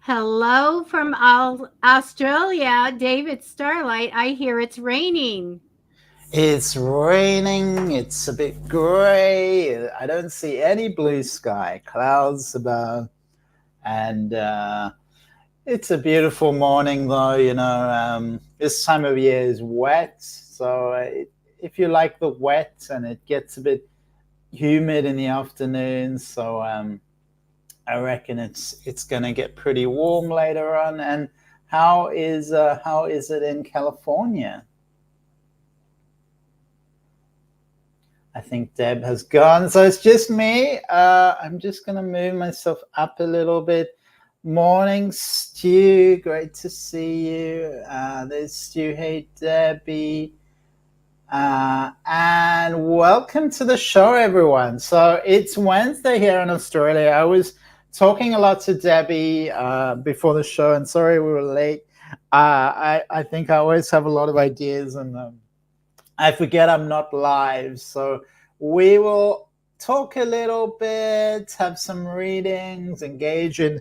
Hello from Australia, David Starlight. I hear it's raining. It's raining, it's a bit grey. I don't see any blue sky, clouds above, and it's a beautiful morning though. This time of year is wet, so if you like the wet and it gets a bit humid in the afternoon, so I reckon it's going to get pretty warm later on. And how is it in California? I think Deb has gone. So it's just me. I'm just going to move myself up a little bit. Morning, Stu. Great to see you. There's Stu. Hey, Debbie. And welcome to the show, everyone. So it's Wednesday here in Australia. I was talking a lot to Debbie before the show, and sorry we were late. I think I always have a lot of ideas, and I forget I'm not live. So we will talk a little bit, have some readings, engage in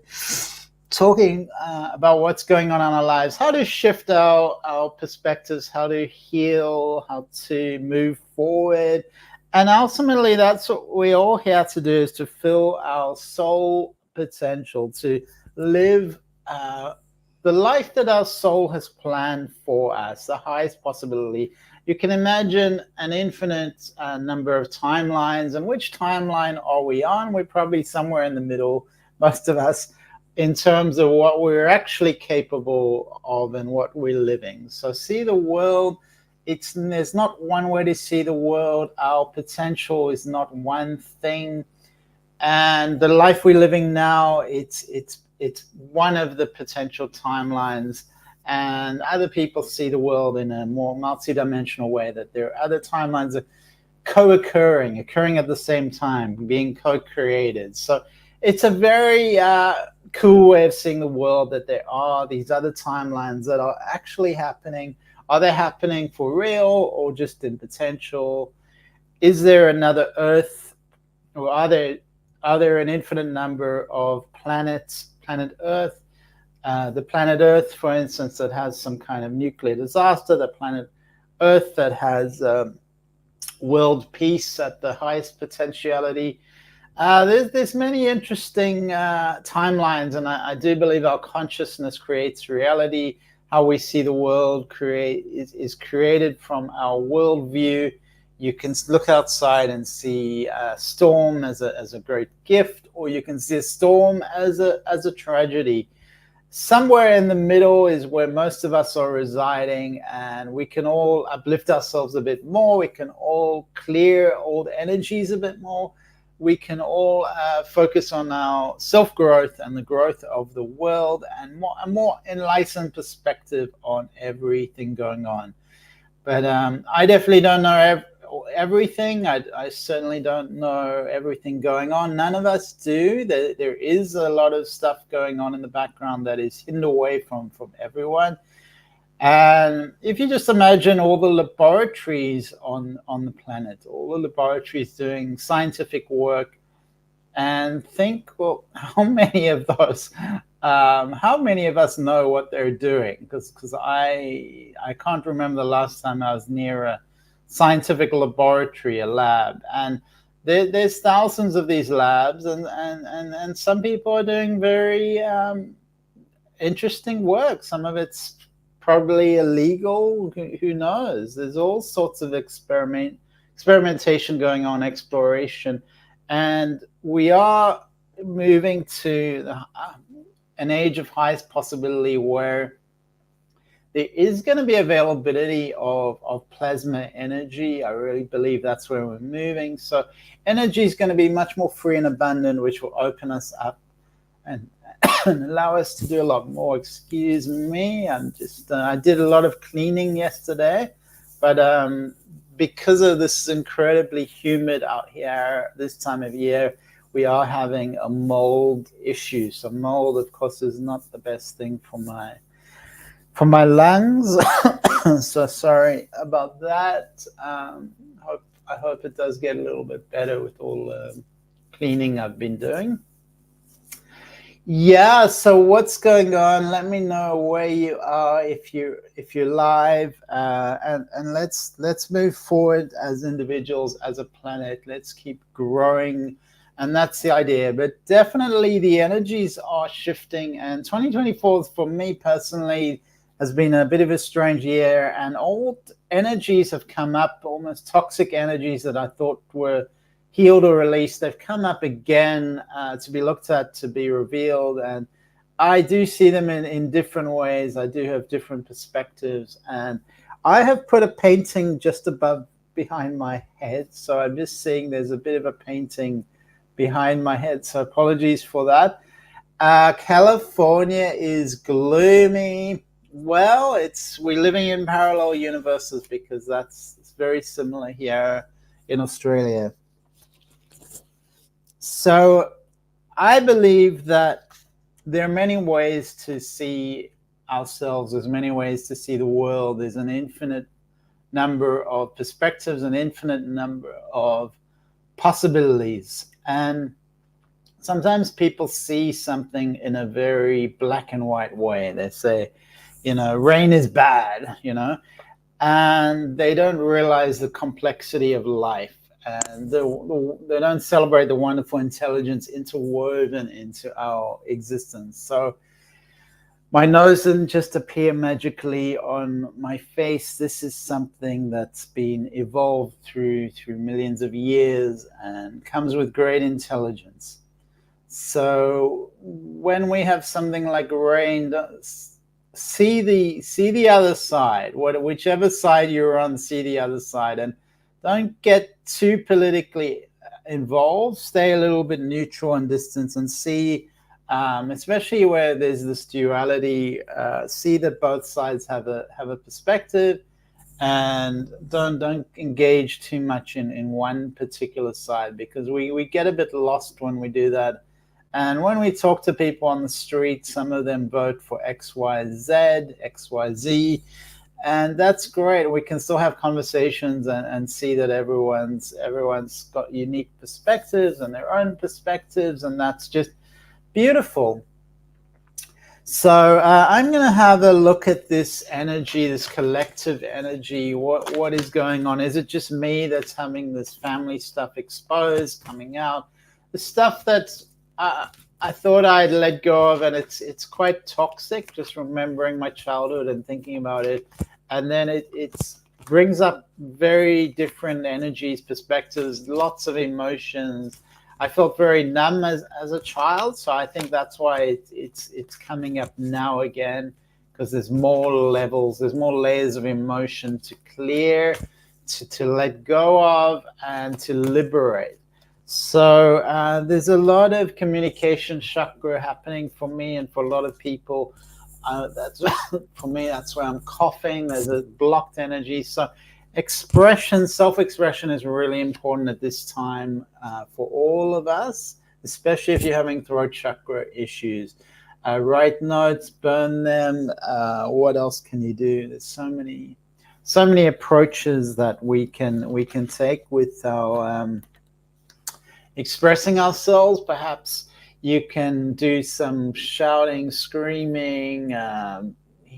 talking about what's going on in our lives, how to shift our perspectives, how to heal, how to move forward. And ultimately, that's what we're all here to do, is to fill our soul potential, to live the life that our soul has planned for us, the highest possibility. You can imagine an infinite number of timelines. And which timeline are we on? We're probably somewhere in the middle, most of us, in terms of what we're actually capable of and what we're living. So see the world. There's not one way to see the world. Our potential is not one thing. And the life we're living now, it's one of the potential timelines. And other people see the world in a more multidimensional way, that there are other timelines that co-occurring, occurring at the same time, being co-created. So it's a very cool way of seeing the world, that there are these other timelines that are actually happening. Are they happening for real or just in potential? Is there another Earth, or are there an infinite number of planets, planet Earth? The planet Earth, for instance, that has some kind of nuclear disaster, the planet Earth that has world peace at the highest potentiality. There's many interesting timelines, and I do believe our consciousness creates reality. How we see the world is created from our worldview. You can look outside and see a storm as a great gift, or you can see a storm as a tragedy. Somewhere in the middle is where most of us are residing, and we can all uplift ourselves a bit more. We can all clear old energies a bit more. We can all focus on our self-growth and the growth of the world, and a more enlightened perspective on everything going on. But I definitely don't know everything. I certainly don't know everything going on. None of us do. There is a lot of stuff going on in the background that is hidden away from everyone. And if you just imagine all the laboratories on the planet, all the laboratories doing scientific work, and think, well, how many of us know what they're doing? Because I can't remember the last time I was near a scientific laboratory, a lab, and there's thousands of these labs, and some people are doing very interesting work. Some of it's probably illegal. Who knows? There's all sorts of experimentation going on, exploration, and we are moving to an age of highest possibility, where there is going to be availability of plasma energy. I really believe that's where we're moving. So energy is going to be much more free and abundant, which will open us up and allow us to do a lot more. Excuse me, I did a lot of cleaning yesterday, but because of this incredibly humid out here this time of year, we are having a mold issue. So mold, of course, is not the best thing for my lungs. So sorry about that. I hope it does get a little bit better with all the cleaning I've been doing. Yeah, so what's going on? Let me know where you are if you're live, and let's move forward as individuals, as a planet. Let's keep growing, and that's the idea. But definitely, the energies are shifting, and 2024 for me personally has been a bit of a strange year, and old energies have come up, almost toxic energies that I thought were healed or released, they've come up again to be looked at, to be revealed. And I do see them in different ways. I do have different perspectives. And I have put a painting just above behind my head. So I'm just seeing there's a bit of a painting behind my head. So apologies for that. California is gloomy. Well, it's we're living in parallel universes because that's it's very similar here in Australia. So I believe that there are many ways to see ourselves, there's many ways to see the world. There's an infinite number of perspectives, an infinite number of possibilities. And sometimes people see something in a very black and white way. They say, rain is bad, and they don't realize the complexity of life, and they don't celebrate the wonderful intelligence interwoven into our existence. So my nose didn't just appear magically on my face. This is something that's been evolved through millions of years and comes with great intelligence. So when we have something like rain, see the other side. Whichever side you're on, see the other side, and don't get too politically involved. Stay a little bit neutral and distant, and see, especially where there's this duality. See that both sides have a perspective, and don't engage too much in one particular side, because we get a bit lost when we do that. And when we talk to people on the street, some of them vote for XYZ, XYZ, and that's great. We can still have conversations and see that everyone's got unique perspectives and their own perspectives, and that's just beautiful. So I'm going to have a look at this energy, this collective energy. What is going on? Is it just me that's having this family stuff exposed, coming out? The stuff that I thought I'd let go of, and it's quite toxic. Just remembering my childhood and thinking about it, and then it brings up very different energies, perspectives, lots of emotions. I felt very numb as a child, so I think that's why it's coming up now again, because there's more levels, there's more layers of emotion to clear, to let go of, and to liberate. So there's a lot of communication chakra happening for me and for a lot of people. That's for me. That's why I'm coughing. There's a blocked energy. So expression, self-expression is really important at this time for all of us, especially if you're having throat chakra issues. Write notes, burn them. What else can you do? There's so many approaches that we can take with our expressing ourselves. Perhaps you can do some shouting, screaming,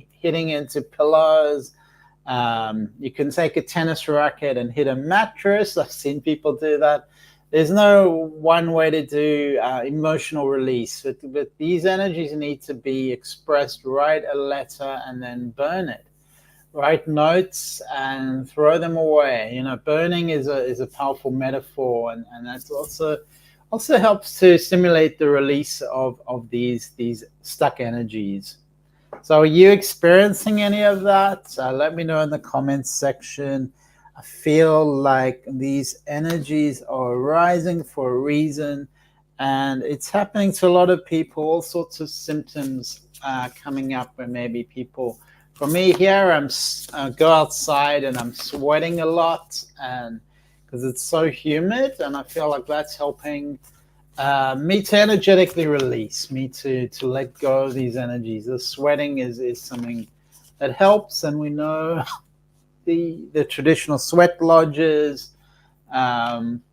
hitting into pillows. You can take a tennis racket and hit a mattress. I've seen people do that. There's no one way to do emotional release, but these energies need to be expressed. Write a letter and then burn it. Write notes and throw them away. Burning is a powerful metaphor, and that's also helps to stimulate the release of these stuck energies. So are you experiencing any of that? Let me know in the comments section. I feel like these energies are rising for a reason, and it's happening to a lot of people. All sorts of symptoms coming up, where maybe people. For me here, I go outside and I'm sweating a lot, and because it's so humid, and I feel like that's helping me to energetically release, me to let go of these energies. The sweating is something that helps, and we know the traditional sweat lodges. Um,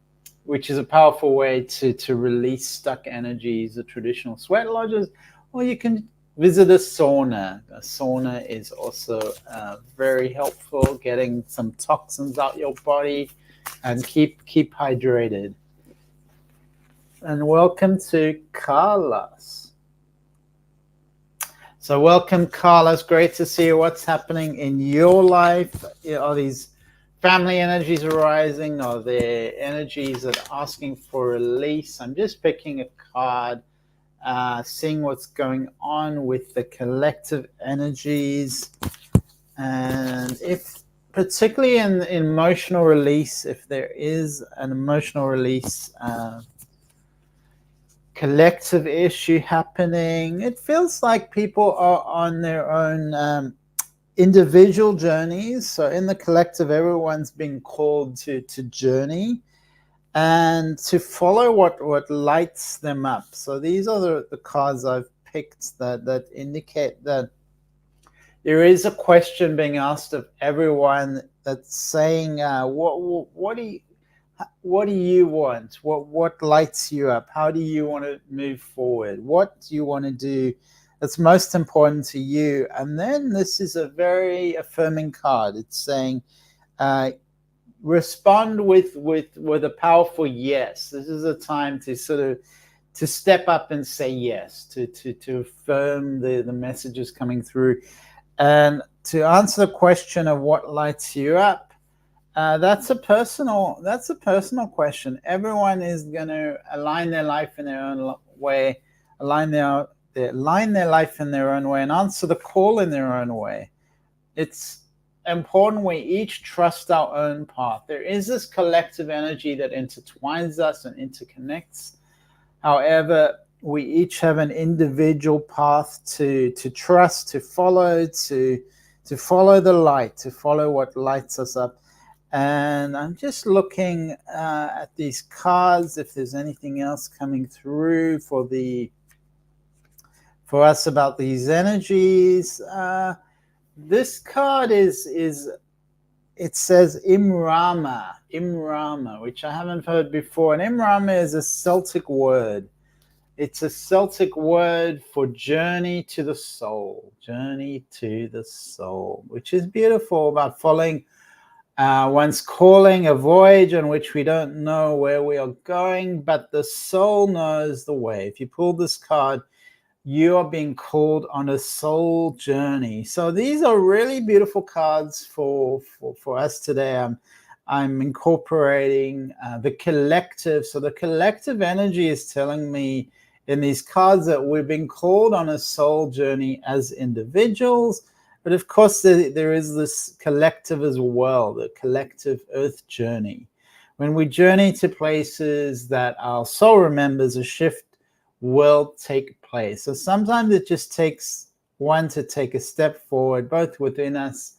which is a powerful way to release stuck energies, the traditional sweat lodges, or you can visit a sauna. A sauna is also very helpful, getting some toxins out your body and keep hydrated. And welcome to Carlos. So welcome, Carlos. Great to see you. What's happening in your life? Are these family energies arising? Are there energies that are asking for release? I'm just picking a card, seeing what's going on with the collective energies. And if, particularly in emotional release, if there is an emotional release, collective issue happening, it feels like people are on their own individual journeys. So in the collective, everyone's being called to journey and to follow what lights them up. So these are the cards I've picked that indicate that there is a question being asked of everyone that's saying, what do you want? What lights you up? How do you want to move forward? What do you want to do that's most important to you? And then this is a very affirming card. It's saying, respond with a powerful yes. This is a time to sort of to step up and say yes, to affirm the messages coming through. And to answer the question of what lights you up, that's a personal question. Everyone is going to align their life in their own way, align their life in their own way, and answer the call in their own way. It's important we each trust our own path. There is this collective energy that intertwines us and interconnects. However, we each have an individual path to trust, to follow the light, to follow what lights us up. And I'm just looking at these cards, if there's anything else coming through for us about these energies. This card is it says Imrama, which I haven't heard before. And Imrama is a Celtic word. It's a Celtic word for journey to the soul, which is beautiful, about following one's calling, a voyage on which we don't know where we are going, but the soul knows the way. If you pull this card, you are being called on a soul journey. So these are really beautiful cards for us today. I'm incorporating the collective. So the collective energy is telling me in these cards that we're being called on a soul journey as individuals. But of course, there is this collective as well, the collective earth journey. When we journey to places that our soul remembers, a shift will take place. So sometimes it just takes one to take a step forward, both within us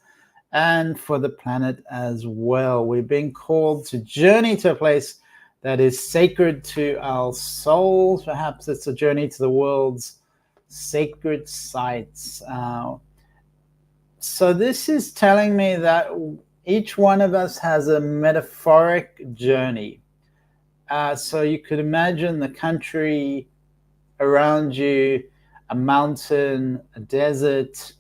and for the planet as well. We're being called to journey to a place that is sacred to our souls. Perhaps it's a journey to the world's sacred sites. So this is telling me that each one of us has a metaphoric journey. So you could imagine the country around you, a mountain, a desert,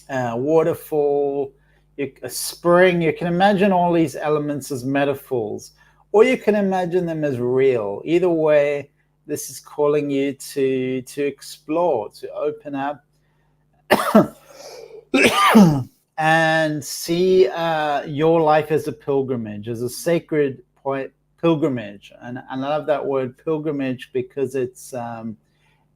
a waterfall, a spring. You can imagine all these elements as metaphors, or you can imagine them as real. Either way, this is calling you to explore, to open up and see your life as a pilgrimage, as a sacred pilgrimage. And I love that word pilgrimage because it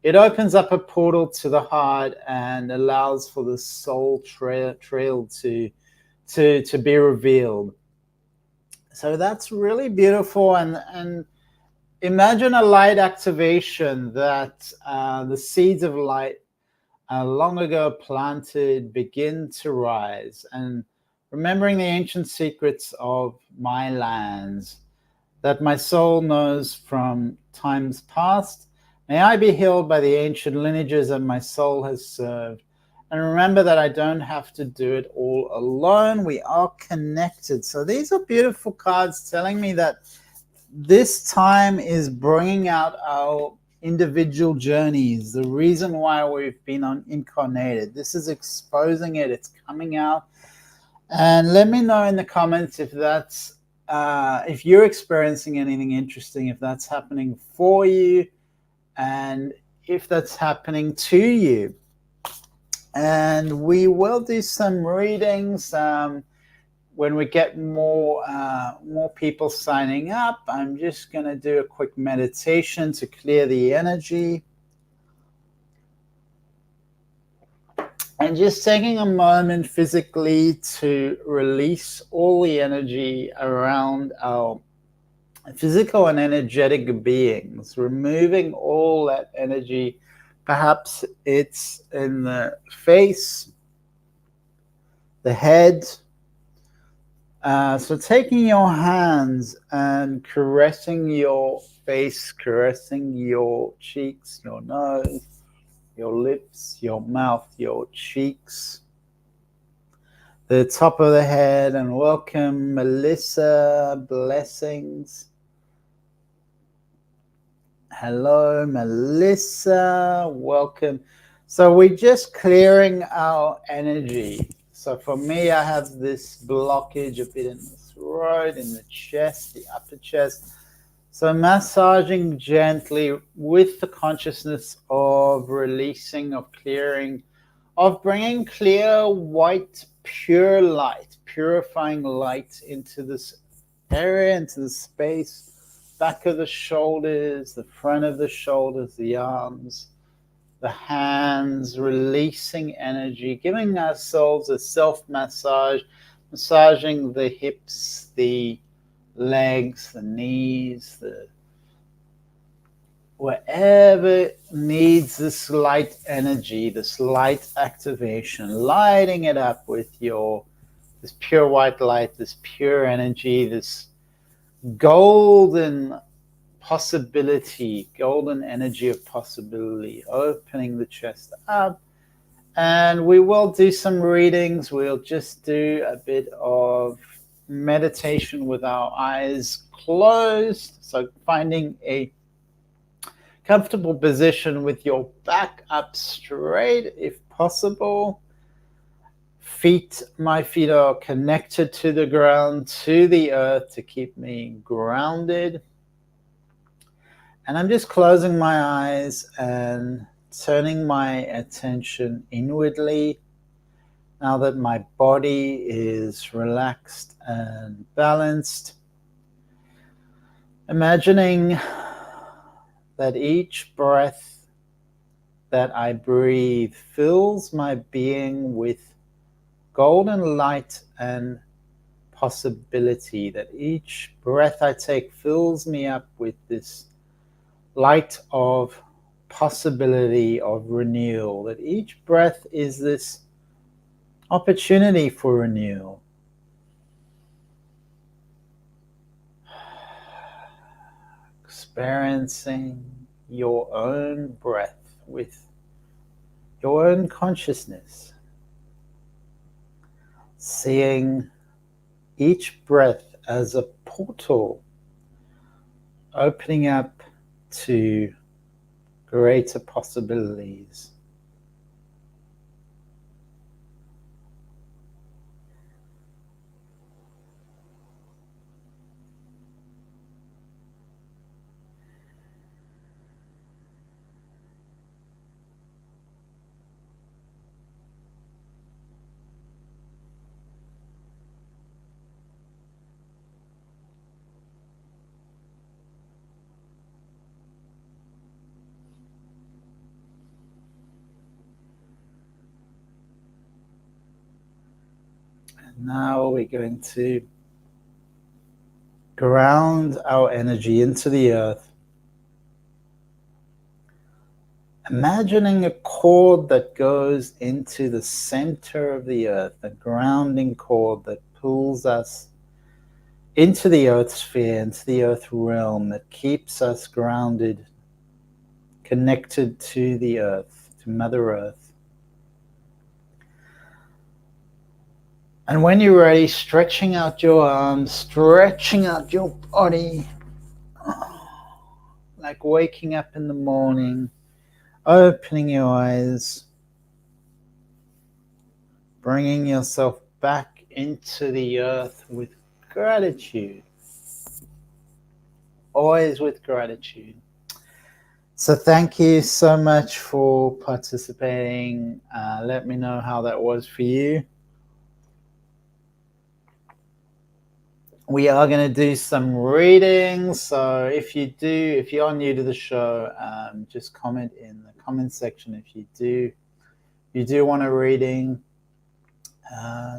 opens up a portal to the heart and allows for the soul trail to be revealed. So that's really beautiful. And imagine a light activation that the seeds of light long ago planted begin to rise. And remembering the ancient secrets of my lands that my soul knows from times past, may I be healed by the ancient lineages that my soul has served. And remember that I don't have to do it all alone. We are connected. So these are beautiful cards telling me that this time is bringing out our individual journeys, the reason why we've been incarnated. This is exposing it, it's coming out. And let me know in the comments if that's if you're experiencing anything interesting, if that's happening for you, and if that's happening to you. And we will do some readings when we get more people signing up. I'm just going to do a quick meditation to clear the energy. And just taking a moment physically to release all the energy around our physical and energetic beings, removing all that energy. Perhaps it's in the face, the head. So taking your hands and caressing your face, caressing your cheeks, your nose, your lips, your mouth, your cheeks, the top of the head, and welcome Melissa, blessings. Hello, Melissa, welcome. So we're just clearing our energy. So for me, I have this blockage a bit in the throat, in the chest, the upper chest. So massaging gently with the consciousness of releasing, of clearing, of bringing clear, white, pure light, purifying light into this area, into the space, back of the shoulders, the front of the shoulders, the arms, the hands, releasing energy, giving ourselves a self-massage, massaging the hips, the legs, the knees, the wherever needs this light energy, this light activation, lighting it up with this pure white light, this pure energy, this golden possibility, golden energy of possibility, opening the chest up. And we will do some readings. We'll just do a bit of meditation with our eyes closed. So finding a comfortable position with your back up straight if possible. My feet are connected to the ground, to the earth, to keep me grounded. And I'm just closing my eyes and turning my attention inwardly. Now that my body is relaxed and balanced, imagining that each breath that I breathe fills my being with golden light and possibility, that each breath I take fills me up with this light of possibility, of renewal, that each breath is this opportunity for renewal. Experiencing your own breath with your own consciousness, seeing each breath as a portal opening up to greater possibilities. Now we're going to ground our energy into the earth, imagining a cord that goes into the center of the earth, a grounding cord that pulls us into the earth sphere, into the earth realm, that keeps us grounded, connected to the earth, to Mother Earth. And when you're ready, stretching out your arms, stretching out your body, like waking up in the morning, opening your eyes, bringing yourself back into the earth with gratitude, always with gratitude. So thank you so much for participating. Let me know how that was for you. We are going to do some readings. So if you are new to the show, just comment in the comment section if you do want a reading.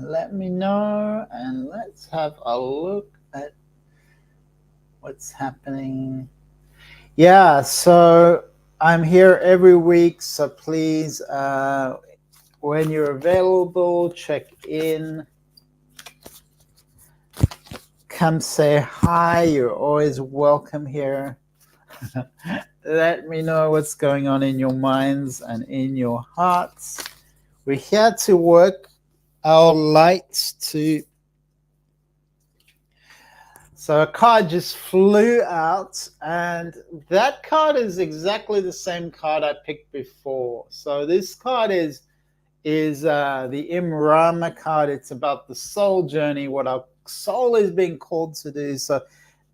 Let me know, and let's have a look at what's happening. Yeah, so I'm here every week, so please, when you're available, check in. Come say hi. You're always welcome here. Let me know what's going on in your minds and in your hearts. We're here to work our lights to. So a card just flew out, and that card is exactly the same card I picked before. So this card is the Imrama card. It's about the soul journey, what our soul is being called to do. So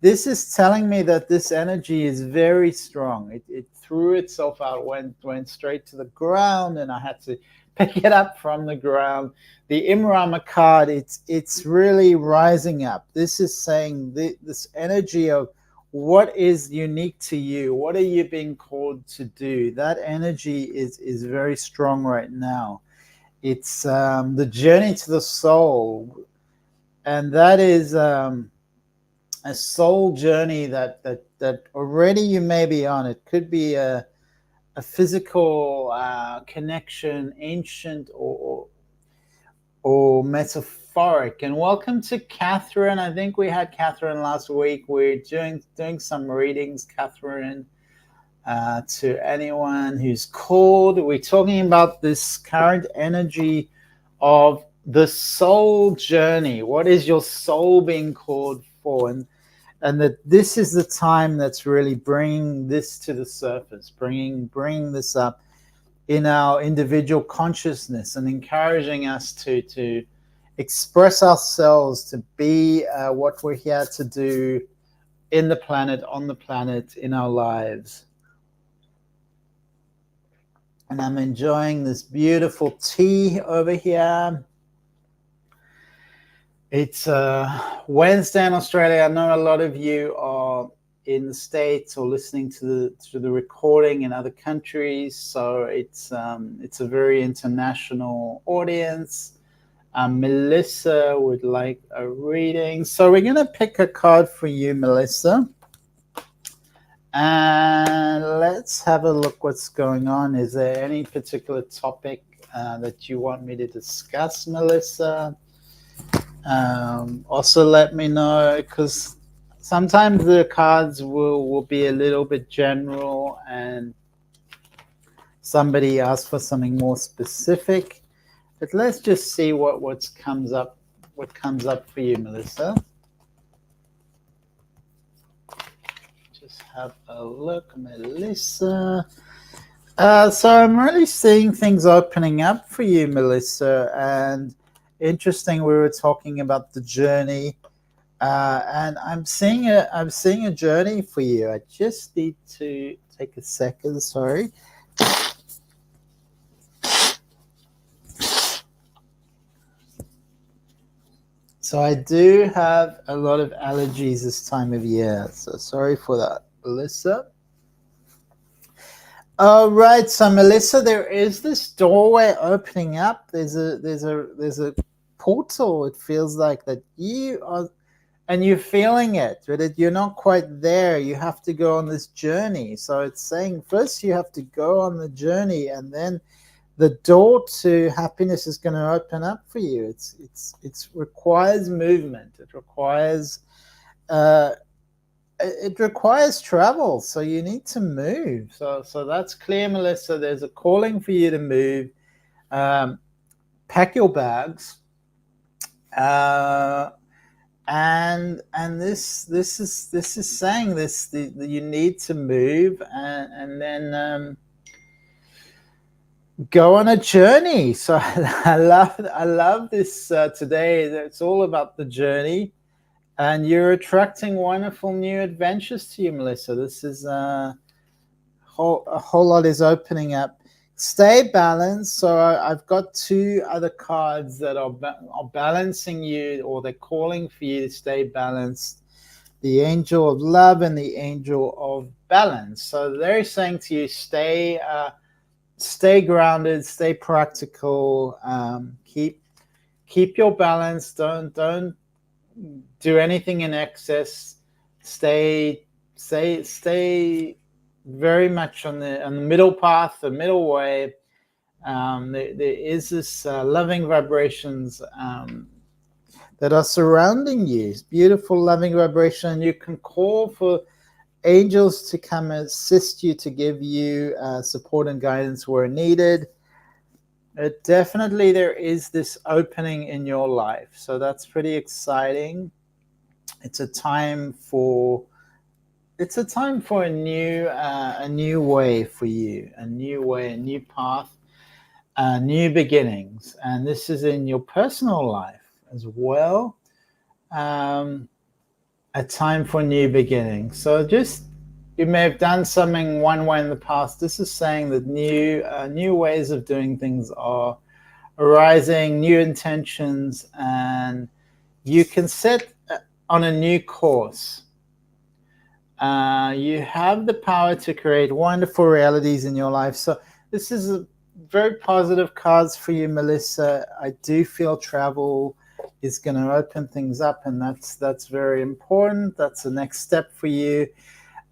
this is telling me that this energy is very strong. It threw itself out, went straight to the ground, and I had to pick it up from the ground. The Imrama card, it's really rising up. This is saying this energy of what is unique to you. What are you being called to do? That energy is very strong right now. It's the journey to the soul, and that is a soul journey that already you may be on. It could be a physical connection, ancient or metaphoric. And welcome to Catherine. I think we had Catherine last week. We're doing some readings, Catherine. To anyone who's called, we're talking about this current energy of the soul journey. What is your soul being called for? And that this is the time that's really bringing this to the surface, bringing this up in our individual consciousness and encouraging us to express ourselves, to be what we're here to do in the planet, on the planet, in our lives. And I'm enjoying this beautiful tea over here. It's Wednesday in Australia. I know a lot of you are in the States or listening to the recording in other countries, so it's a very international audience. Melissa would like a reading, so we're going to pick a card for you, Melissa. And let's have a look what's going on. Is there any particular topic that you want me to discuss, Melissa? Also, let me know, because sometimes the cards will be a little bit general and somebody asks for something more specific. But let's just see what comes up for you, Melissa. Have a look, Melissa. So I'm really seeing things opening up for you, Melissa. And interesting, we were talking about the journey, and I'm seeing a journey for you. I just need to take a second. Sorry. So I do have a lot of allergies this time of year. So sorry for that, Melissa. All right, so Melissa, there is this doorway opening up. There's a portal. It feels like that you are, and you're feeling it, but you're not quite there. You have to go on this journey. So it's saying first you have to go on the journey, and then the door to happiness is going to open up for you. It requires movement. It requires travel, so you need to move. So that's clear, Melissa. There's a calling for you to move. Pack your bags. and this is saying this you need to move, and then go on a journey. So I love this today. It's all about the journey, and you're attracting wonderful new adventures to you, Melissa. This is a whole lot is opening up. Stay balanced. So I've got two other cards that are balancing you, or they're calling for you to stay balanced. The angel of love and the angel of balance. So they're saying to you, stay grounded, stay practical, keep your balance. Don't do anything in excess. Stay very much on the middle path, the middle way. There is this loving vibrations that are surrounding you. It's beautiful, loving vibration. You can call for angels to come assist you, to give you support and guidance where needed. Definitely, there is this opening in your life, so that's pretty exciting. It's a time for a new way for you, a new way, a new path, new beginnings, and this is in your personal life as well. Um, a time for new beginnings. So just you may have done something one way in the past. This is saying that new ways of doing things are arising, new intentions, and you can set on a new course. You have the power to create wonderful realities in your life. So this is a very positive cards for you, Melissa. I do feel travel is going to open things up, and that's very important. That's the next step for you.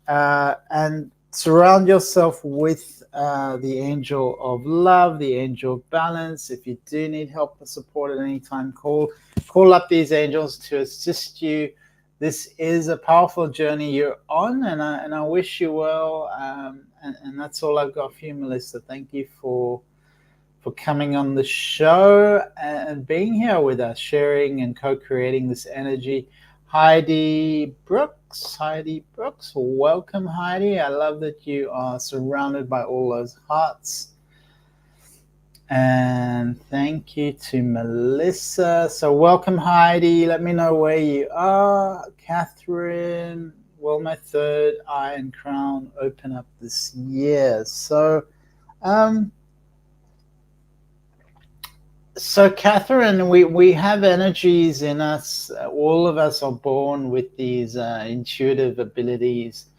And surround yourself with the angel of love, the angel of balance. If you do need help or support at any time, call up these angels to assist you. This is a powerful journey you're on, and I wish you well. And that's all I've got for you, Melissa. Thank you for coming on the show and being here with us, sharing and co-creating this energy. Heidi Brooks, welcome, Heidi. I love that you are surrounded by all those hearts. And thank you to Melissa. So welcome, Heidi. Let me know where you are. Catherine, will my third eye and crown open up this year? So Catherine, we have energies in us. All of us are born with these intuitive abilities.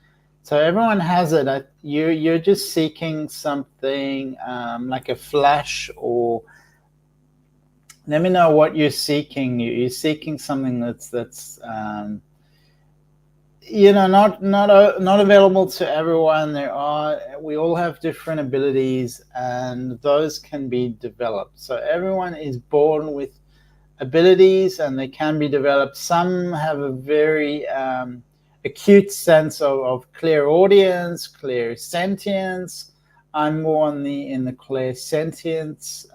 So everyone has it. You're just seeking something like a flash, or let me know what you're seeking. You're seeking something that's not available to everyone. We all have different abilities, and those can be developed. So everyone is born with abilities, and they can be developed. Some have a very acute sense of clairaudience, clairsentience. I'm more in the clairsentience,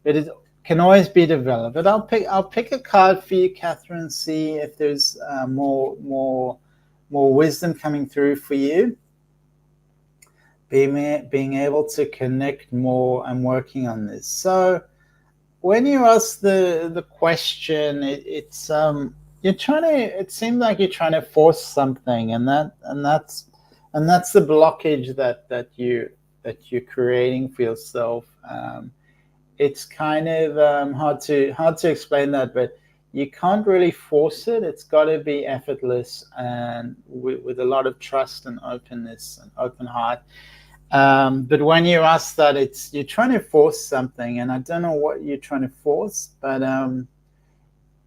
but it can always be developed. But I'll pick a card for you, Catherine. See if there's more wisdom coming through for you. Being able to connect more and working on this. So when you ask the question, it's you're trying to. It seems like you're trying to force something, and that's the blockage that you're creating for yourself. It's kind of hard to explain that, but you can't really force it. It's got to be effortless and with a lot of trust and openness and open heart. But when you ask that, you're trying to force something, and I don't know what you're trying to force, but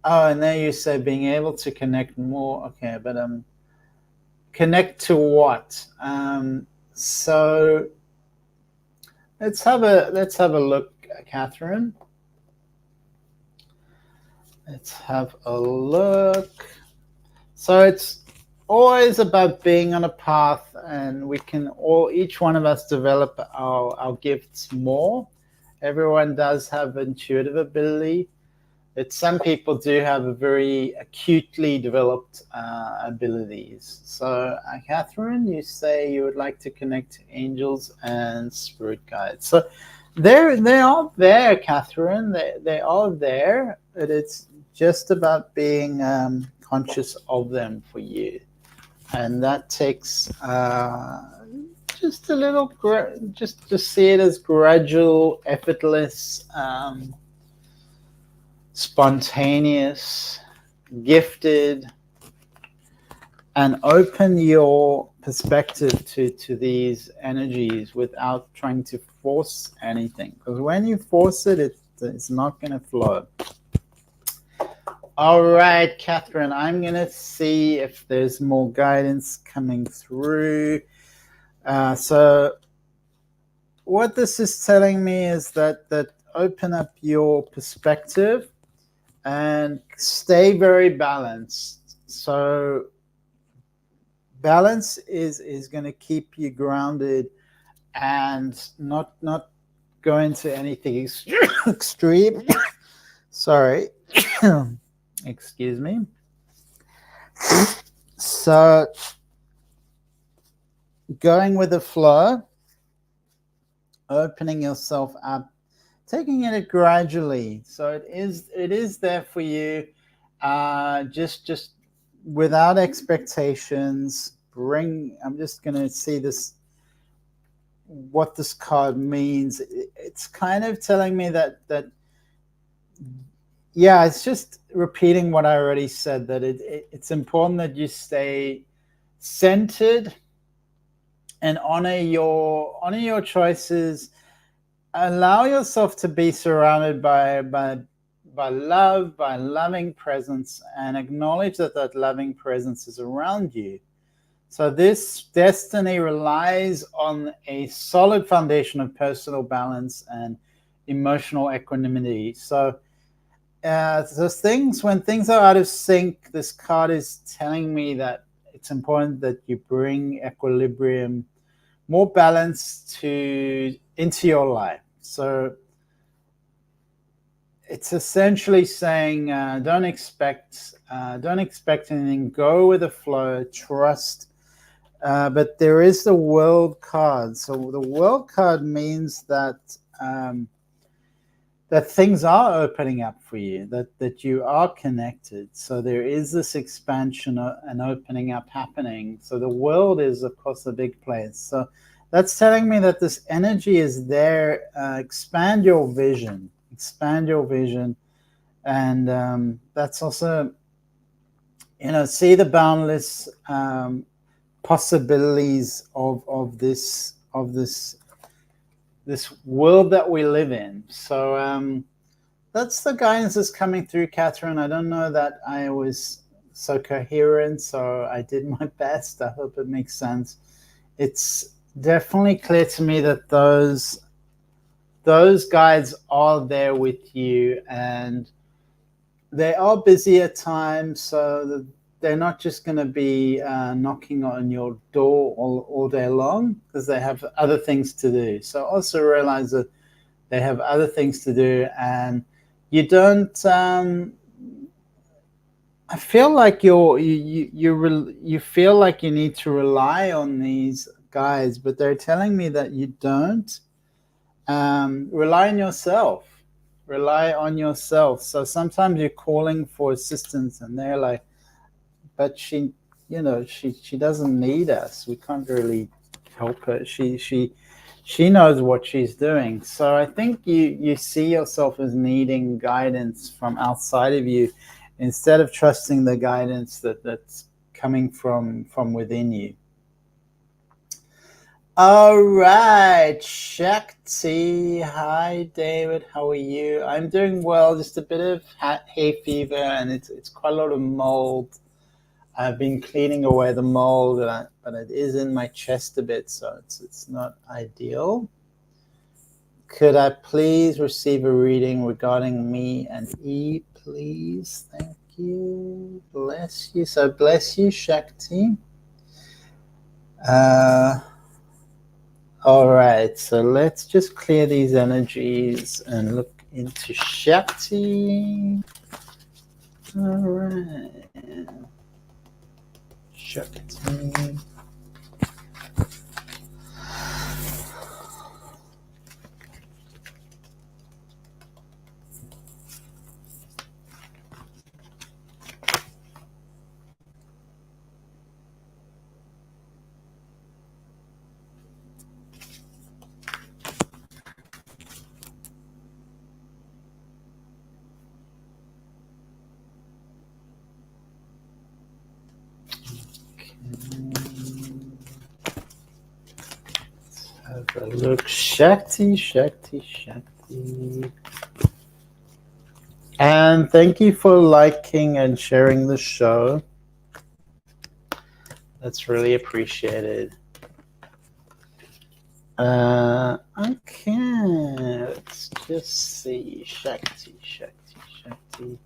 and then you say being able to connect more. Okay, but connect to what? So let's have a look, Catherine. Let's have a look. So it's always about being on a path, and we can each one of us develop our gifts more. Everyone does have intuitive ability. that some people do have a very acutely developed abilities. So, Catherine, you say you would like to connect to angels and spirit guides. So, they are there, Catherine. They are there, but it's just about being conscious of them for you, and that takes just a little, just to see it as gradual, effortless, spontaneous, gifted, and open your perspective to these energies without trying to force anything. Because when you force it, it's not going to flow. All right, Catherine, I'm going to see if there's more guidance coming through. So what this is telling me is that open up your perspective and stay very balanced. So balance is going to keep you grounded and not go into anything extreme. Sorry. Excuse me. So going with the flow, opening yourself up, taking it gradually. So it is there for you. Just without expectations. I'm just going to see this, what this card means. It's kind of telling me that yeah, it's just repeating what I already said, that it's important that you stay centered and honor your choices. Allow yourself to be surrounded by love, by loving presence, and acknowledge that loving presence is around you. So this destiny relies on a solid foundation of personal balance and emotional equanimity. So when things are out of sync, this card is telling me that it's important that you bring equilibrium, more balance into your life. So it's essentially saying don't expect anything. Go with the flow. Trust. But there is the World card. So the World card means that that things are opening up for you. That you are connected. So there is this expansion and opening up happening. So the world is, of course, a big place. So that's telling me that this energy is there. Expand your vision. And that's also, see the boundless possibilities of this world that we live in. So that's the guidance that's coming through, Catherine. I don't know that I was so coherent, so I did my best. I hope it makes sense. It's definitely clear to me that those guides are there with you, and they are busy at times, so they're not just going to be knocking on your door all day long, because they have other things to do. So also realize that they have other things to do, and you don't. I feel like you feel like you need to rely on these guides, but they're telling me that you don't. Rely on yourself. So sometimes you're calling for assistance, and they're like, but she doesn't need us. We can't really help her. She knows what she's doing. So I think you see yourself as needing guidance from outside of you, instead of trusting the guidance that's coming from within you. All right, Shakti. Hi, David. How are you? I'm doing well. Just a bit of hay fever, and it's quite a lot of mold. I've been cleaning away the mold, but it is in my chest a bit, so it's not ideal. Could I please receive a reading regarding me and E, please? Thank you. Bless you. So bless you, Shakti. All right, so let's just clear these energies and look into Shakti. All right. Shakti. Have a look. Shakti, Shakti, Shakti. And thank you for liking and sharing the show. That's really appreciated. Okay, let's just see. Shakti, Shakti, Shakti.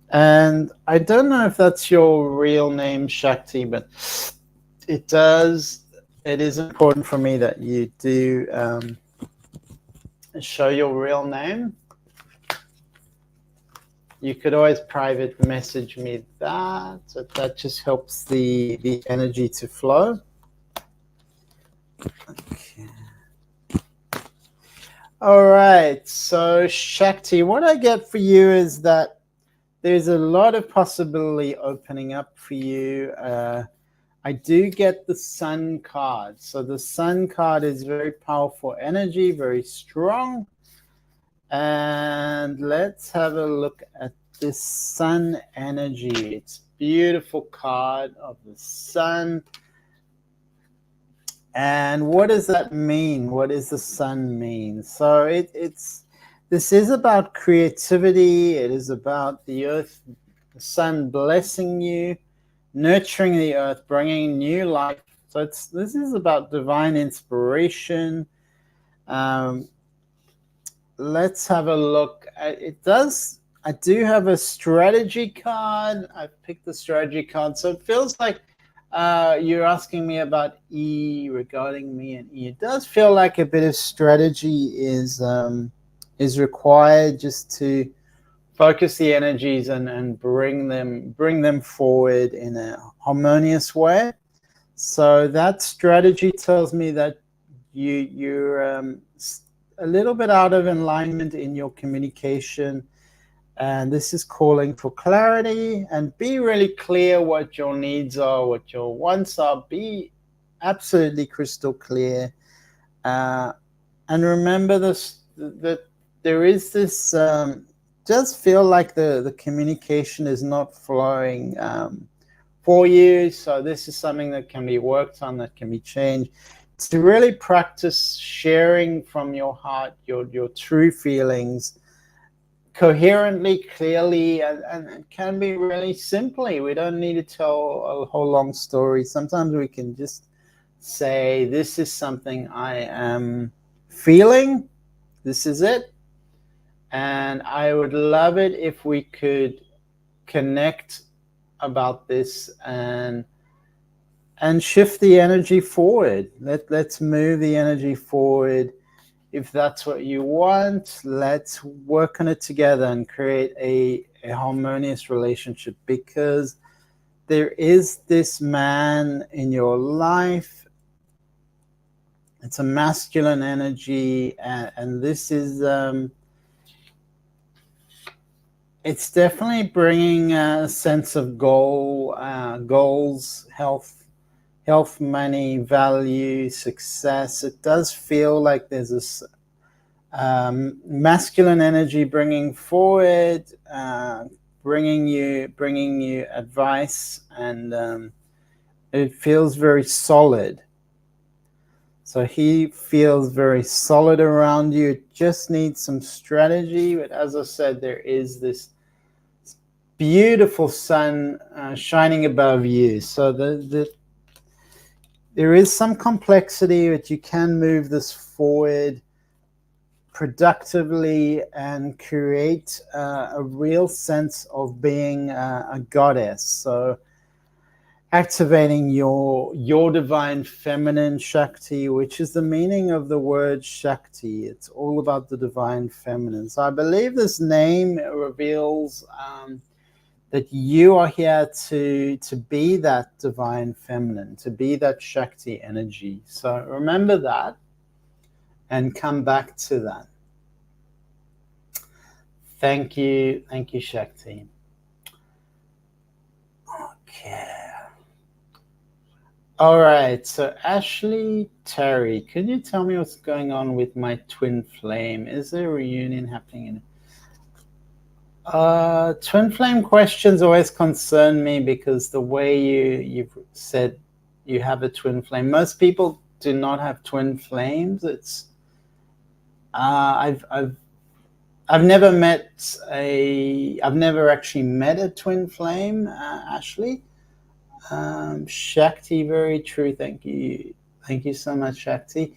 And I don't know if that's your real name, Shakti, but it is important for me that you do show your real name. You could always private message me that. So that just helps the energy to flow. Okay. All right. So Shakti, what I get for you is that there's a lot of possibility opening up for you. I do get the Sun card. So the Sun card is very powerful energy, very strong. And let's have a look at this Sun energy. It's a beautiful card of the Sun. And what does that mean? What does the Sun mean? So this is about creativity. It is about the earth, the Sun blessing you, nurturing the earth, bringing new life. So this is about divine inspiration. Let's have a look. I do have a strategy card. I picked the strategy card. So it feels like you're asking me about E, regarding me and E. It does feel like a bit of strategy is required just to focus the energies and bring them forward in a harmonious way. So that strategy tells me that you're a little bit out of alignment in your communication, and this is calling for clarity. And be really clear what your needs are, what your wants are. Be absolutely crystal clear, and remember this, that there is this does feel like the communication is not flowing for you. So this is something that can be worked on, that can be changed. To really practice sharing from your heart your true feelings coherently, clearly, and it can be really simply. We don't need to tell a whole long story. Sometimes we can just say, this is something I am feeling, this is it, and I would love it if we could connect about this and shift the energy forward. Let's move the energy forward. If that's what you want, let's work on it together and create a harmonious relationship, because there is this man in your life. It's a masculine energy, and this is it's definitely bringing a sense of goals, health, money, value, success. It does feel like there's this masculine energy bringing forward, bringing you advice, and it feels very solid. So he feels very solid around you. It just needs some strategy. But as I said, there is this beautiful sun shining above you. So there is some complexity, but you can move this forward productively and create a real sense of being a goddess. So activating your divine feminine Shakti, which is the meaning of the word Shakti. It's all about the divine feminine. So I believe this name reveals that you are here to be that divine feminine, to be that Shakti energy. So remember that and come back to that. Thank you, Shakti. Okay. All right, so Ashley Terry, could you tell me what's going on with my twin flame? Is there a reunion happening in twin flame questions always concern me because the way you've said you have a twin flame, most people do not have twin flames. It's I've never I've never actually met a twin flame, Ashley. Shakti, very true. Thank you so much, Shakti.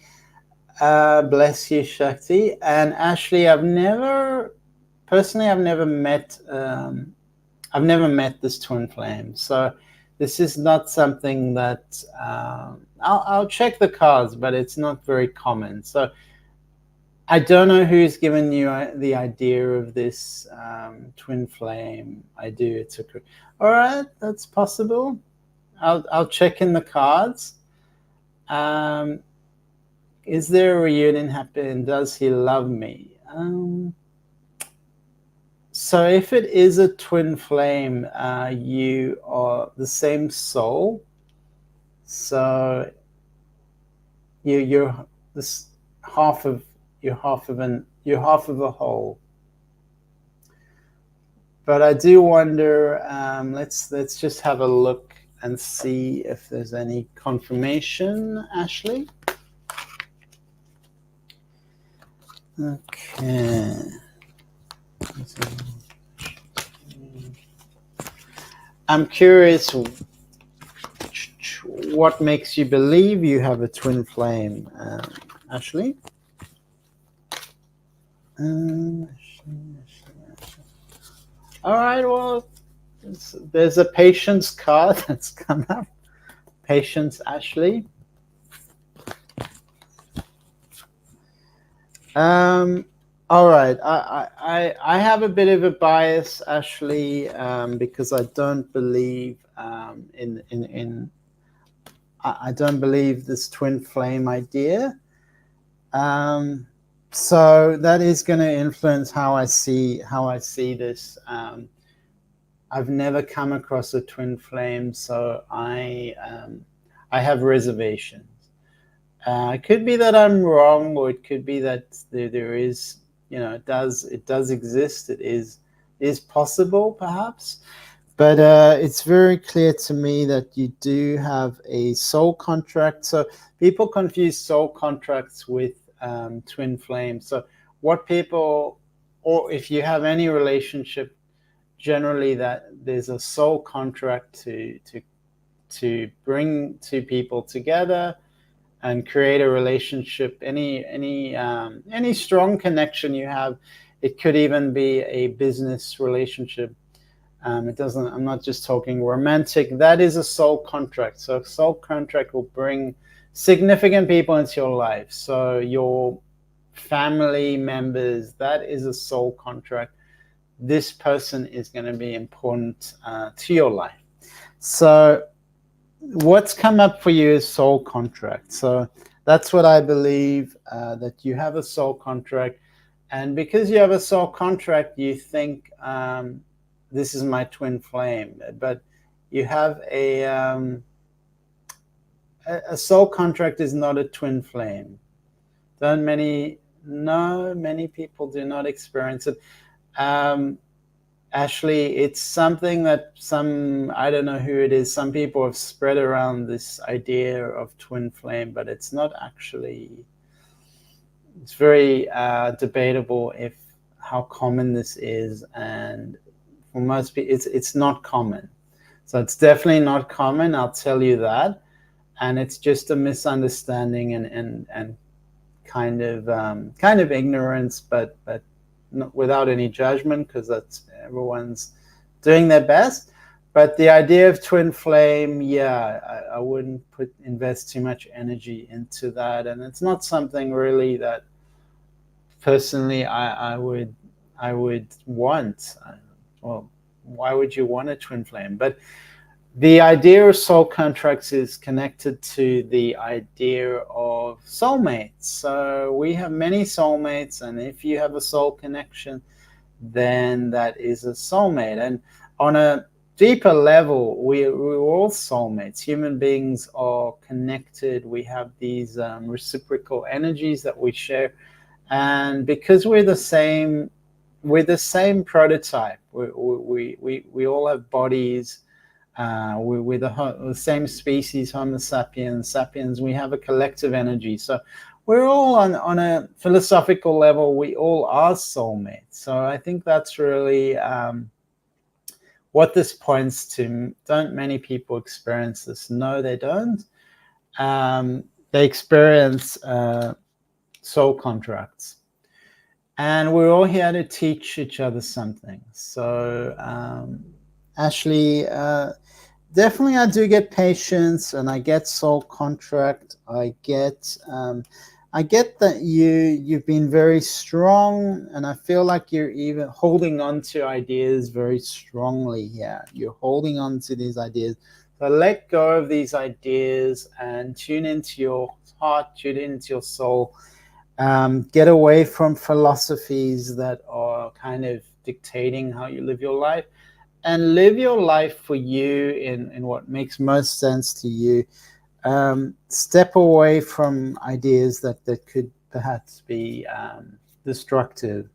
Bless you, Shakti. And Ashley, I've never met this twin flame, so this is not something that I'll check the cards, but it's not very common. So I don't know who's given you the idea of this twin flame idea. All right, that's possible. I'll check in the cards. Is there a reunion happening? Does he love me? So if it is a twin flame, you are the same soul. So you're this half of you're half of a whole. But I do wonder. Let's just have a look and see if there's any confirmation, Ashley. Okay. I'm curious what makes you believe you have a twin flame, Ashley? All right, well, there's a patience card that's come up. Patience, Ashley. All right, I have a bit of a bias, Ashley, because I don't believe I don't believe this twin flame idea. So that is going to influence how I see this. I've never come across a twin flame, so I have reservations. It could be that I'm wrong, or it could be that there is, it does exist. It is possible, perhaps. But it's very clear to me that you do have a soul contract. So people confuse soul contracts with twin flames. So what people, or if you have any relationship, generally that there's a soul contract to bring two people together and create a relationship. Any strong connection you have, it could even be a business relationship. I'm not just talking romantic. That is a soul contract. So a soul contract will bring significant people into your life. So your family members, that is a soul contract. This person is going to be important to your life. So what's come up for you is soul contract. So that's what I believe, that you have a soul contract. And because you have a soul contract, you think, this is my twin flame, but you have a soul contract is not a twin flame. Many people do not experience it. Ashley, it's something that I don't know who it is, some people have spread around this idea of twin flame, but it's not actually, it's very debatable how common this is, and for most people, it's not common. So it's definitely not common, I'll tell you that. And it's just a misunderstanding and kind of ignorance, but not without any judgment, because that's everyone's doing their best. But the idea of twin flame, yeah, I wouldn't invest too much energy into that, and it's not something really that personally I would want. Well, why would you want a twin flame? But the idea of soul contracts is connected to the idea of soulmates. So we have many soulmates, and if you have a soul connection, then that is a soulmate. And on a deeper level, we're all soulmates. Human beings are connected. We have these reciprocal energies that we share, and because we're the same prototype. We all have bodies. We're the same species, Homo sapiens. Sapiens. We have a collective energy. So we're all on a philosophical level. We all are soulmates. So I think that's really what this points to. Don't many people experience this? No, they don't. They experience soul contracts. And we're all here to teach each other something. So, Ashley, definitely I do get patience, and I get soul contract. I get that you've been very strong, and I feel like you're even holding on to ideas very strongly here. You're holding on to these ideas. So let go of these ideas and tune into your heart, tune into your soul. Get away from philosophies that are kind of dictating how you live your life, and live your life for you in what makes most sense to you. Step away from ideas that could perhaps be destructive,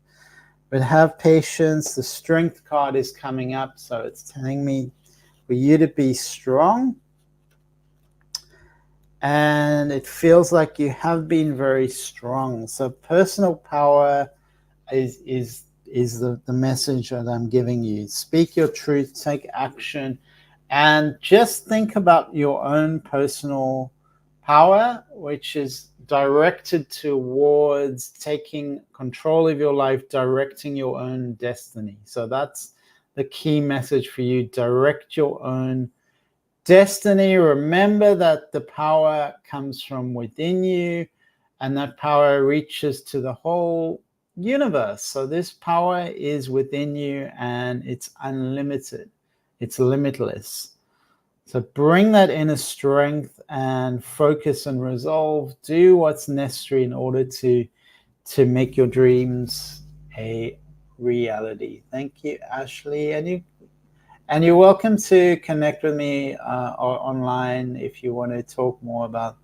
but have patience. The strength card is coming up, so it's telling me for you to be strong. And it feels like you have been very strong. So personal power is the message that I'm giving you. Speak your truth, take action, and just think about your own personal power, which is directed towards taking control of your life, directing your own destiny. So that's the key message for you. Direct your own destiny. Remember that the power comes from within you, and that power reaches to the whole universe. So this power is within you, and it's unlimited, it's limitless. So bring that inner strength and focus and resolve. Do what's necessary in order to make your dreams a reality. Thank you, Ashley. And you're welcome to connect with me online if you want to talk more about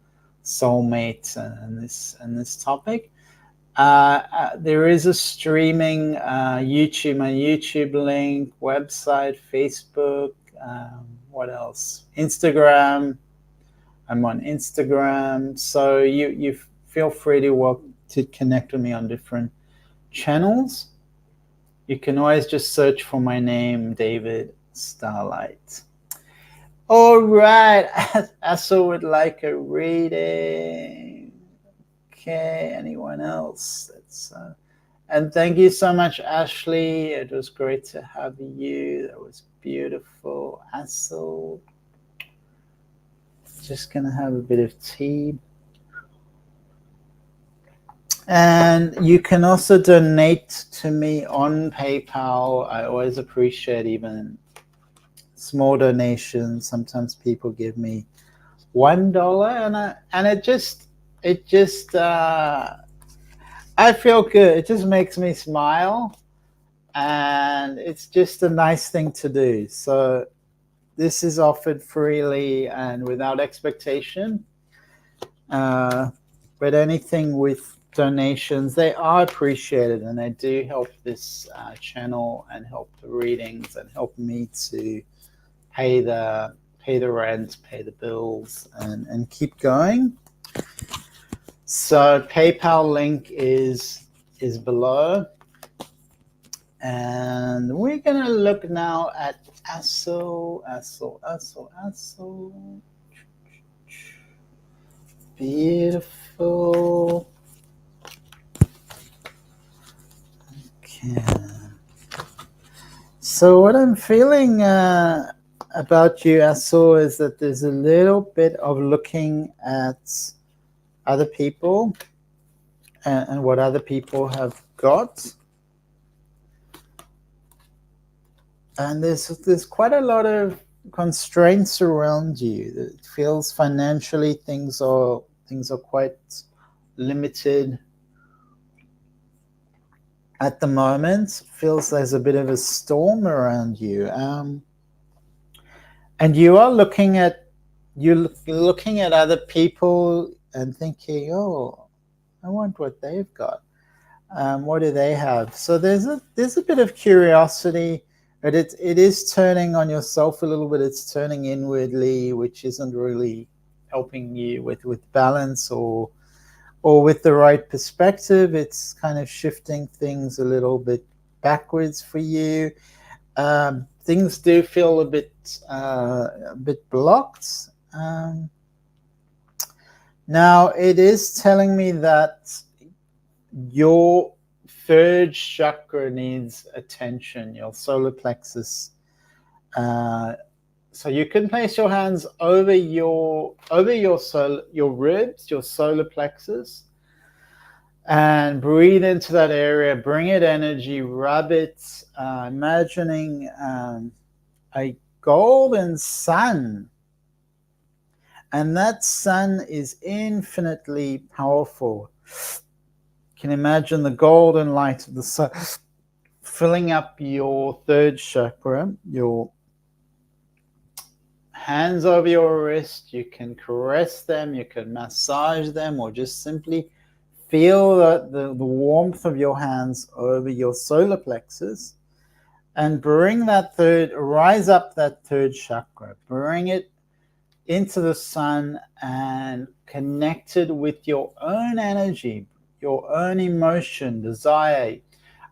soulmates and this topic. There is a streaming YouTube, my YouTube link, website, Facebook. What else? Instagram. I'm on Instagram, so you feel free to connect with me on different channels. You can always just search for my name, David Starlyte. All right, Asa would like a reading. Okay, anyone else? And thank you so much, Ashley. It was great to have you. That was beautiful. Asa, just gonna have a bit of tea. And you can also donate to me on PayPal. I always appreciate even small donations. Sometimes people give me $1, and it just I feel good. It just makes me smile, and it's just a nice thing to do. So this is offered freely and without expectation. But anything with donations, they are appreciated, and they do help this channel and help the readings and help me to pay the rent, pay the bills, and keep going. So PayPal link is below, and we're gonna look now at Aso. Beautiful. Okay. So what I'm feeling, about you I saw is that there's a little bit of looking at other people and what other people have got. And there's quite a lot of constraints around you. It feels financially things are quite limited at the moment. Feels there's a bit of a storm around you, and you are looking at other people and thinking, oh, I want what they've got. What do they have? So there's a bit of curiosity, but it is turning on yourself a little bit. It's turning inwardly, which isn't really helping you with balance or with the right perspective. It's kind of shifting things a little bit backwards for you. Things do feel a bit blocked. Now it is telling me that your third chakra needs attention, your solar plexus. So you can place your hands over your ribs, your solar plexus, and breathe into that area. Bring it energy, rub it, imagining a golden sun, and that sun is infinitely powerful. You can imagine the golden light of the sun filling up your third chakra, your hands over your wrist. You can caress them, you can massage them, or just simply feel the warmth of your hands over your solar plexus, and rise up that third chakra, bring it into the sun and connected with your own energy, your own emotion, desire.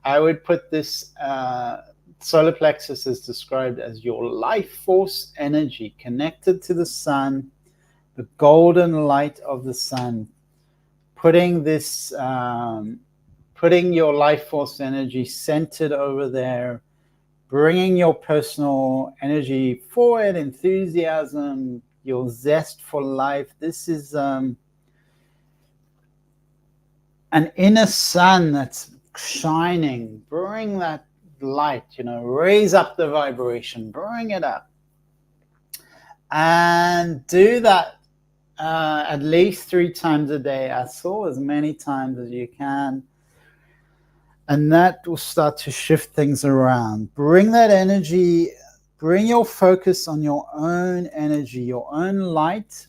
I would put this solar plexus is described as your life force energy connected to the sun, the golden light of the sun, putting your life force energy centered over there, bringing your personal energy forward, enthusiasm, your zest for life. This is an inner sun that's shining. Bring that light, raise up the vibration, bring it up, and do that at least 3 times a day. I saw as many times as you can, and that will start to shift things around. Bring that energy, bring your focus on your own energy, your own light,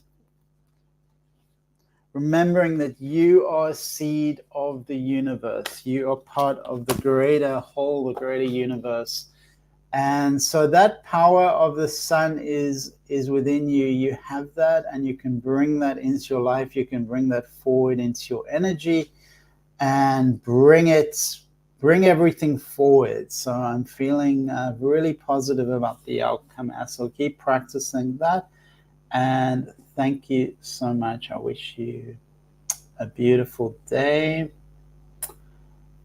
remembering that you are a seed of the universe. You are part of the greater whole, the greater universe. And so that power of the sun is within you. You have that, and you can bring that into your life. You can bring that forward into your energy and bring everything forward. So I'm feeling really positive about the outcome. So keep practicing that. And thank you so much. I wish you a beautiful day.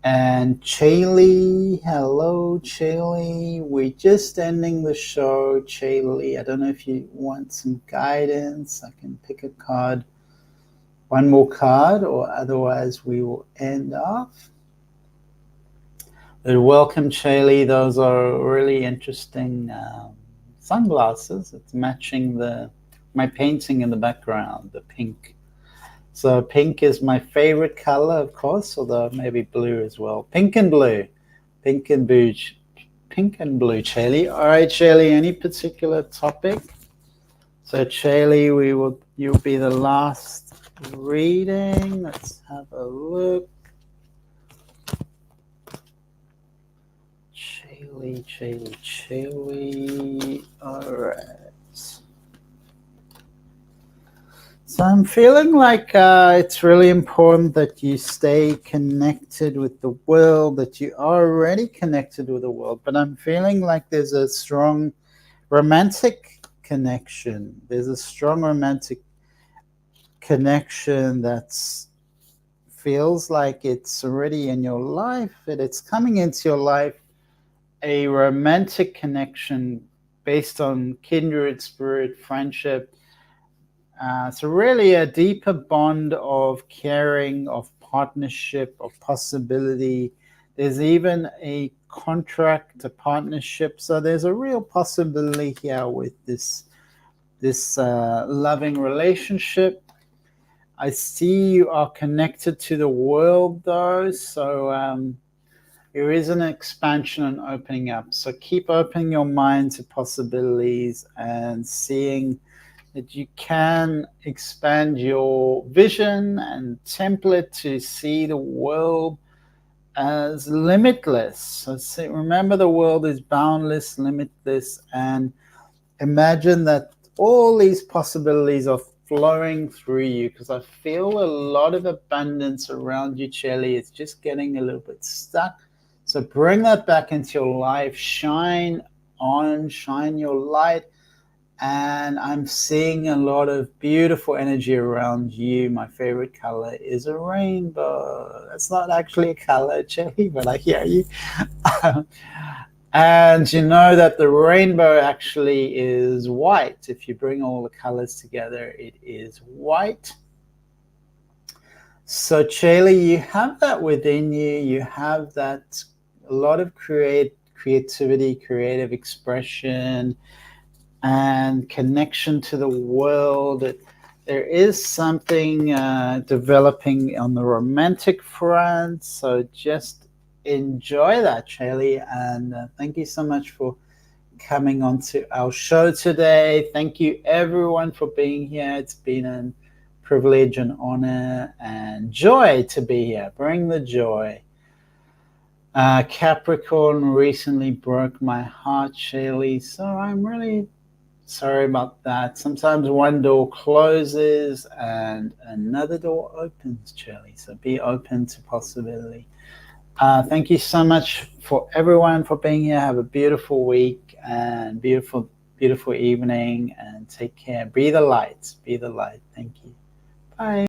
And Chaley, hello, Chaley. We're just ending the show, Chaley. I don't know if you want some guidance. I can pick a card, one more card, or otherwise we will end off. But welcome, Chaley. Those are really interesting sunglasses. It's matching my painting in the background, the pink. So pink is my favorite color, of course, although maybe blue as well. Pink and blue. Pink and blue, Chaley. All right, Chaley, any particular topic? So Chaley, you'll be the last reading. Let's have a look. Chaley. All right. So I'm feeling like it's really important that you stay connected with the world, that you are already connected with the world. But I'm feeling like there's a strong romantic connection. There's a strong romantic connection that feels like it's already in your life, that it's coming into your life, a romantic connection based on kindred spirit, friendship. So really a deeper bond of caring, of partnership, of possibility. There's even a contract, a partnership. So there's a real possibility here with this loving relationship. I see you are connected to the world though, so there is an expansion and opening up. So keep opening your mind to possibilities and seeing that you can expand your vision and template to see the world as limitless. So remember, the world is boundless, limitless, and imagine that all these possibilities are flowing through you, because I feel a lot of abundance around you, Chelly. It's just getting a little bit stuck. So bring that back into your life. Shine on, shine your light. And I'm seeing a lot of beautiful energy around you. My favorite color is a rainbow. That's not actually a color, Chelly, but I hear you. And you know that the rainbow actually is white. If you bring all the colors together, it is white. So, Chelly, you have that within you. You have that, a lot of creativity, creative expression, and connection to the world. There is something developing on the romantic front. So just enjoy that, Chelly. And thank you so much for coming on to our show today. Thank you, everyone, for being here. It's been a privilege and honor and joy to be here. Bring the joy. Capricorn recently broke my heart, Chelly. So I'm really sorry about that. Sometimes one door closes and another door opens, Chelly. So be open to possibility. Thank you so much for everyone for being here. Have a beautiful week and beautiful evening, and take care. Be the light. Be the light. Thank you. Bye.